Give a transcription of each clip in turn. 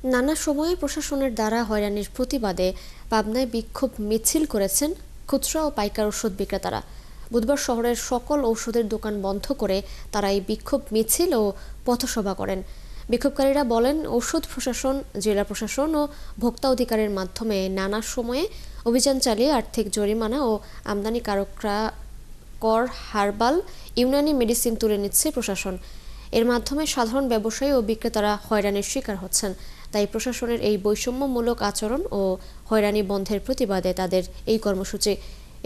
নানা সময়ে প্রশাসনের দ্বারা হয়রানির প্রতিবাদে পাবনায় বিক্ষোভ মিছিল করেছেন খুচরা ও পাইকার ওষুধ বিক্রেতারা। বুধবার শহরের সকল ঔষধের দোকান বন্ধ করে তারা এই বিক্ষোভ মিছিল ও পথসভা করেন। বিক্ষোভকারীরা বলেন, ঔষধ প্রশাসন, জেলা প্রশাসন ও ভোক্তা অধিকারের মাধ্যমে নানা সময়ে অভিযান চালিয়ে আর্থিক জরিমানা ও আমদানিকারকরা কর, হার্বাল, ইউনানি মেডিসিন তুলে নিচ্ছে প্রশাসন। এর মাধ্যমে সাধারণ ব্যবসায়ী ও বিক্রেতারা হয়রানির শিকার হচ্ছেন। তাই প্রশাসনের এই বৈষম্যমূলক আচরণ ও হয়রানি বন্ধের প্রতিবাদে তাদের এই কর্মসূচি।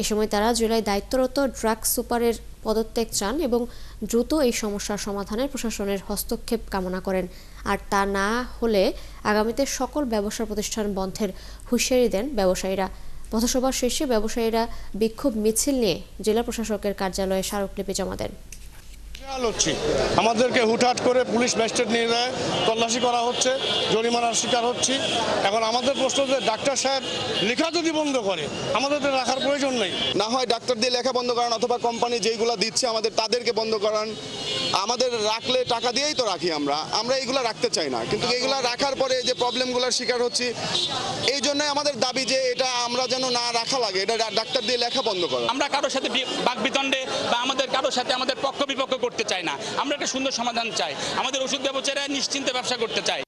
এ সময় তারা জেলায় দায়িত্বরত ড্রাগ সুপারের পদত্যাগ চান এবং দ্রুত এই সমস্যার সমাধানের প্রশাসনের হস্তক্ষেপ কামনা করেন। আর তা না হলে আগামীতে সকল ব্যবসা প্রতিষ্ঠান বন্ধের হুঁশিয়ারি দেন ব্যবসায়ীরা। পথসভা শেষে ব্যবসায়ীরা বিক্ষোভ মিছিল নিয়ে জেলা প্রশাসকের কার্যালয়ে স্মারকলিপি জমা দেন। আমাদেরকে হুটহাট করে পুলিশ ম্যাজিস্ট্রেট নিয়ে যায়, তল্লাশি করা হচ্ছে, জরিমানার শিকার হচ্ছি। এখন আমাদের প্রশ্ন যে ডাক্তার সাহেব লেখা যদি বন্ধ করে, আমাদের তো রাখার প্রয়োজন নেই। না হয় ডাক্তার দিয়ে লেখা বন্ধ করান, অথবা কোম্পানি যেইগুলো দিচ্ছে আমাদের তাদেরকে বন্ধ করান। আমাদের রাখলে টাকা দিয়েই তো রাখি, আমরা এইগুলো রাখতে চাই না, কিন্তু এইগুলো রাখার পরে যে প্রবলেমগুলোর শিকার হচ্ছি, এই জন্যই আমাদের দাবি যে এটা আমরা যেন না রাখা লাগে, এটা ডাক্তার দিয়ে লেখা বন্ধ করা। আমরা কারোর সাথে বাকবিতণ্ডে বা কারোর সাথে আমাদের পক্ষ বিপক্ষ করতে চাই না। আমরা একটা সুন্দর সমাধান চাই। আমাদের ওষুধ ব্যবসায়ীরা নিশ্চিন্তে ব্যবসা করতে চাই।